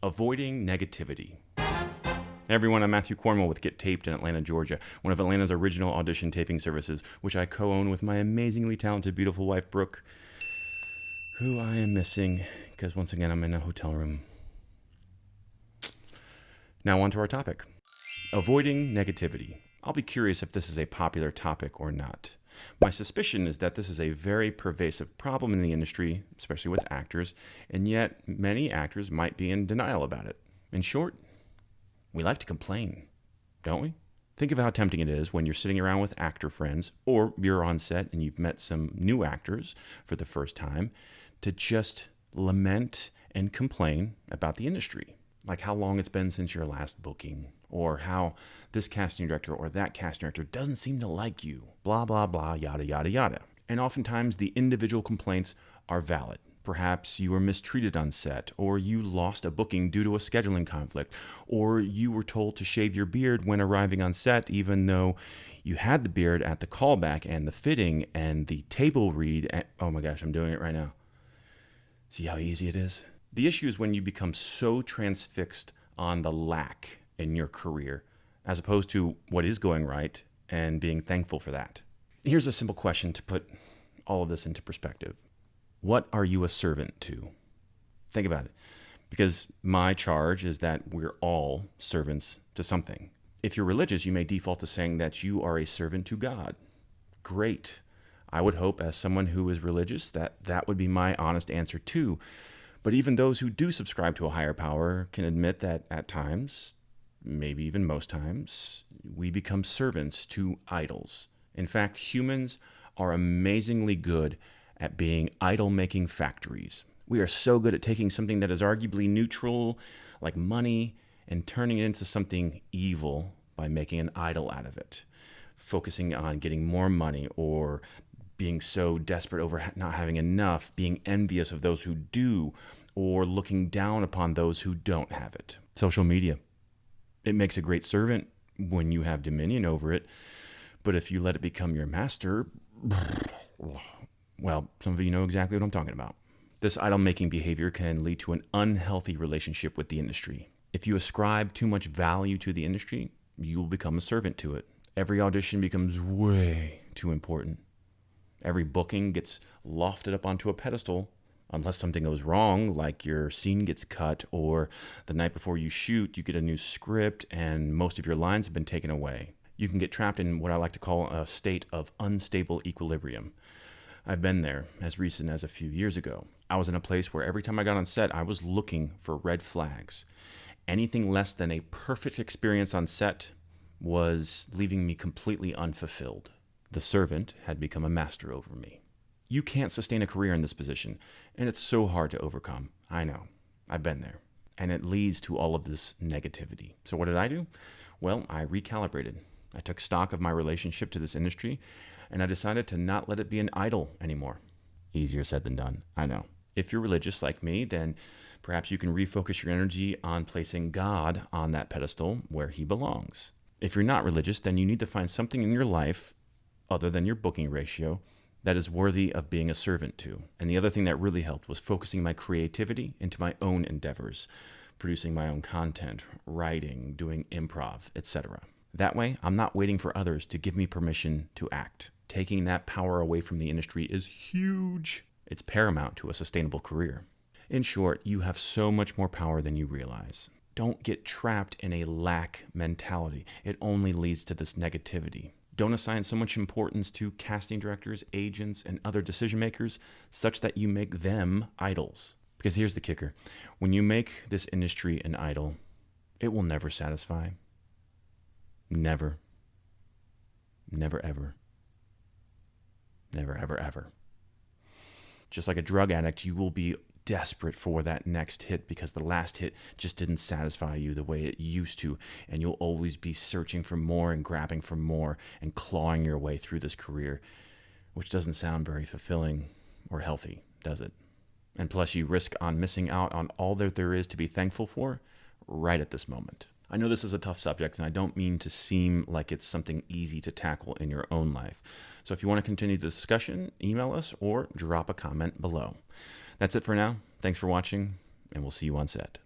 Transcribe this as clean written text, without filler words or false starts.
Avoiding negativity. Hey everyone, I'm Matthew Cornwell with Get Taped in Atlanta, Georgia, one of Atlanta's original audition taping services, which I co-own with my amazingly talented, beautiful wife, Brooke, who I am missing because once again I'm in a hotel room. Now on to our topic. Avoiding negativity. I'll be curious if this is a popular topic or not. My suspicion is that this is a very pervasive problem in the industry, especially with actors, and yet many actors might be in denial about it. In short, we like to complain, don't we? Think of how tempting it is when you're sitting around with actor friends, or you're on set and you've met some new actors for the first time, to just lament and complain about the industry. Like how long it's been since your last booking, or how this casting director or that casting director doesn't seem to like you, blah, blah, blah, yada, yada, yada. And oftentimes the individual complaints are valid. Perhaps you were mistreated on set, or you lost a booking due to a scheduling conflict, or you were told to shave your beard when arriving on set, even though you had the beard at the callback and the fitting and the table read. And, oh my gosh, I'm doing it right now. See how easy it is? The issue is when you become so transfixed on the lack in your career, as opposed to what is going right and being thankful for that. Here's a simple question to put all of this into perspective. What are you a servant to? Think about it. Because my charge is that we're all servants to something. If you're religious, you may default to saying that you are a servant to God. Great. I would hope as someone who is religious that would be my honest answer too. But even those who do subscribe to a higher power can admit that at times, maybe even most times, we become servants to idols. In fact, humans are amazingly good at being idol-making factories. We are so good at taking something that is arguably neutral, like money, and turning it into something evil by making an idol out of it, focusing on getting more money or being so desperate over not having enough, being envious of those who do, or looking down upon those who don't have it. Social media. It makes a great servant when you have dominion over it, but if you let it become your master, well, some of you know exactly what I'm talking about. This idol-making behavior can lead to an unhealthy relationship with the industry. If you ascribe too much value to the industry, you will become a servant to it. Every audition becomes way too important. Every booking gets lofted up onto a pedestal unless something goes wrong, like your scene gets cut or the night before you shoot, you get a new script and most of your lines have been taken away. You can get trapped in what I like to call a state of unstable equilibrium. I've been there as recent as a few years ago. I was in a place where every time I got on set, I was looking for red flags. Anything less than a perfect experience on set was leaving me completely unfulfilled. The servant had become a master over me. You can't sustain a career in this position, and it's so hard to overcome. I know. I've been there. And it leads to all of this negativity. So what did I do? Well, I recalibrated. I took stock of my relationship to this industry, and I decided to not let it be an idol anymore. Easier said than done, I know. If you're religious like me, then perhaps you can refocus your energy on placing God on that pedestal where he belongs. If you're not religious, then you need to find something in your life other than your booking ratio that is worthy of being a servant to. And the other thing that really helped was focusing my creativity into my own endeavors, producing my own content, writing, doing improv, etc. That way, I'm not waiting for others to give me permission to act. Taking that power away from the industry is huge. It's paramount to a sustainable career. In short, you have so much more power than you realize. Don't get trapped in a lack mentality. It only leads to this negativity. Don't assign so much importance to casting directors, agents, and other decision makers such that you make them idols. Because here's the kicker. When you make this industry an idol, it will never satisfy. Never. Never, ever. Never, ever, ever. Just like a drug addict, you will be desperate for that next hit because the last hit just didn't satisfy you the way it used to, and you'll always be searching for more and grabbing for more and clawing your way through this career, which doesn't sound very fulfilling or healthy, does it? And plus you risk on missing out on all that there is to be thankful for right at this moment. I know this is a tough subject, and I don't mean to seem like it's something easy to tackle in your own life. So if you want to continue the discussion, email us or drop a comment below. That's it for now. Thanks for watching, and we'll see you on set.